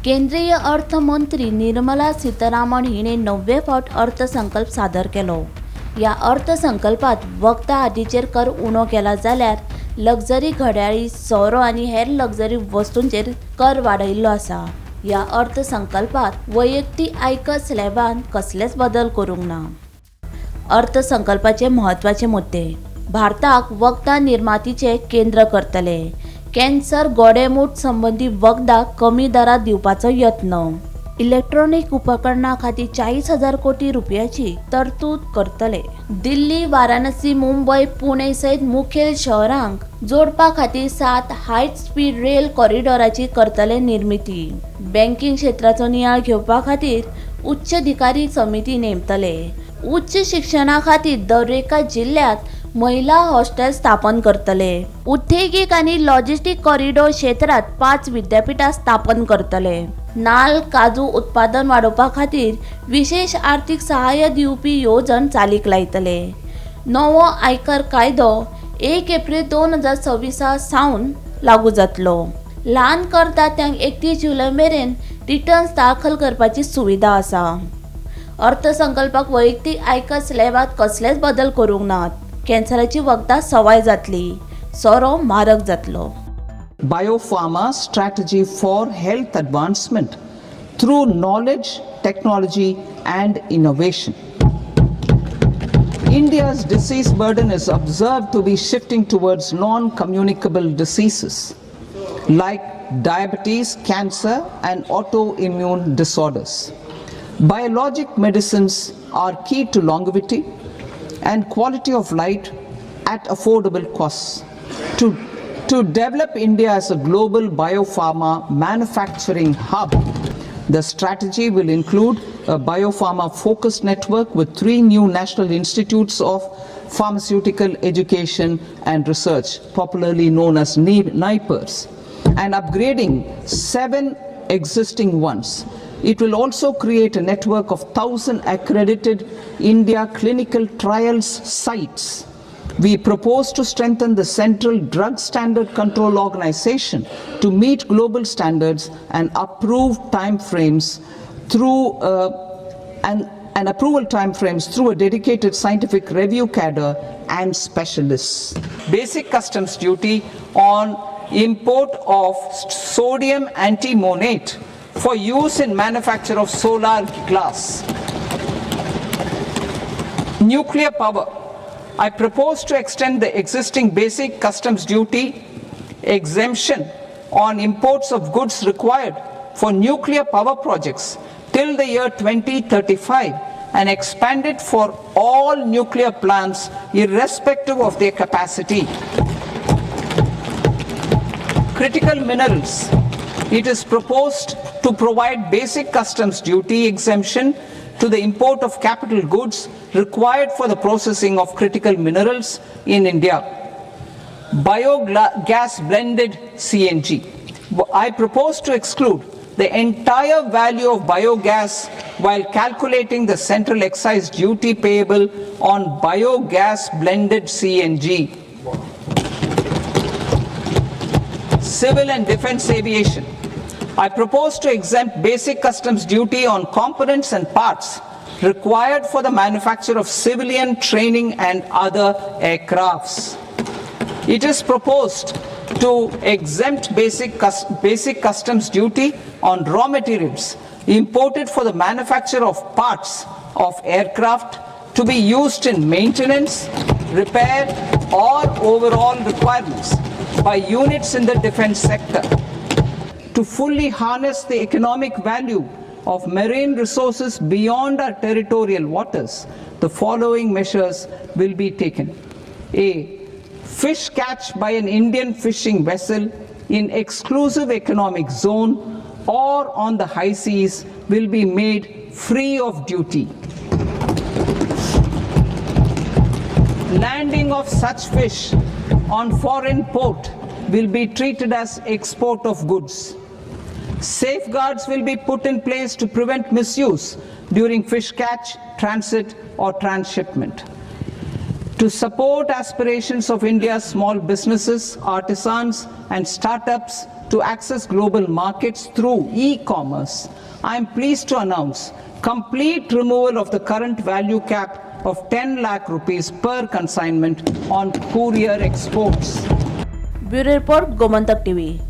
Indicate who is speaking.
Speaker 1: केंद्रीय अर्थमंत्री निर्मला सीतारामन हिने 9वे फावट अर्थसंकल्प सादर केलो. या अर्थसंकल्पात वखदा आदींचेर कर उणो केला जाल्यार लक्झरी घड्याळी, सोरो आनी हेर लक्झरी वस्तूंचेर कर वाडयल्लो आसा. या अर्थसंकल्पात वैयक्तीक आयकर स्लॅबांत कसलेच बदल करूंक ना. अर्थसंकल्पाचे म्हत्वाचे मुद्दे. भारताक वखदा निर्मातीचे केंद्र करतले. कॅन्सर, गोडेमूत संबंधी वखदाक कमी दरात दिवपाचो यत्न. इलेक्ट्रॉनिक उपकरणां खातीर 40,000 कोटी रुपयाची तरतूद करतले. दिल्ली, वाराणसी, मुंबय, पुणे सयत मुखेल शहरांक जोडपा खातीर 7 हाय स्पीड रेल कॉरिडॉराची करतले निर्मिती. बँकिंग क्षेत्राचो नियाळ घेवपा खातीर उच्चाधिकारी समिती नेमतले. उच्च शिक्षणा खातीर दर एका जिल्ह्यात महिला हॉस्टेल स्थापन करतले. उद्देगीक आनी लॉजिस्टीक कॉरिडॉर क्षेत्रात 5 विद्यापीठां स्थापन करतले. नाल्ल, काजू उत्पादन वाडोवपा खातीर विशेष आर्थीक सहाय्य दिवपी येवजण चालीक लायतले. नवो आयकर कायदो 1 एप्रिल 2026 सावन लागू जातलो. ल्हान करदात्यांक 31 जुलय मेरेन रिटर्न्स दाखल करपाची सुविधा आसा. अर्थसंकल्पाक वैयक्तीक आयकर स्लॅबांत कसलेच बदल करूंक नात. कॅन्सराची वखदां सवाय जातली. सोरो म्हारग जातलो.
Speaker 2: Biopharma strategy for health advancement through knowledge, technology and innovation. India's disease burden is observed to be shifting towards non-communicable diseases like diabetes, cancer and autoimmune disorders. Biologic medicines are key to longevity and quality of life at affordable costs. To develop India as a global biopharma manufacturing hub, the strategy will include a biopharma focused network with 3 new national institutes of pharmaceutical education and research, popularly known as NIPERs, and upgrading 7 existing ones. It will also create a network of 1,000 accredited India clinical trials sites. We propose to strengthen the Central Drug Standard Control Organization to meet global standards and approve timeframes through and approval timeframes through a dedicated scientific review cadre and specialists. Basic customs duty on import of sodium antimonate for use in manufacture of solar glass. Nuclear power. I propose to extend the existing basic customs duty exemption on imports of goods required for nuclear power projects till the year 2035 and expand it for all nuclear plants irrespective of their capacity. Critical minerals. It is proposed to provide basic customs duty exemption to the import of capital goods required for the processing of critical minerals in India. Biogas blended CNG. I propose to exclude the entire value of biogas while calculating the central excise duty payable on biogas blended CNG. Civil and defense aviation. I propose to exempt basic customs duty on components and parts required for the manufacture of civilian training and other aircrafts. It is proposed to exempt basic customs duty on raw materials imported for the manufacture of parts of aircraft to be used in maintenance, repair or overall requirements by units in the defense sector. To fully harness the economic value of marine resources beyond our territorial waters, the following measures will be taken. A. Fish catch by an Indian fishing vessel in exclusive economic zone or on the high seas will be made free of duty. Landing of such fish on foreign port will be treated as export of goods. Safeguards will be put in place to prevent misuse during fish catch, transit or transshipment. To support aspirations of India's small businesses, artisans and startups to access global markets through e-commerce, I am pleased to announce complete removal of the current value cap of 10 lakh rupees per consignment on courier exports.
Speaker 1: Bureau report Gomantak TV.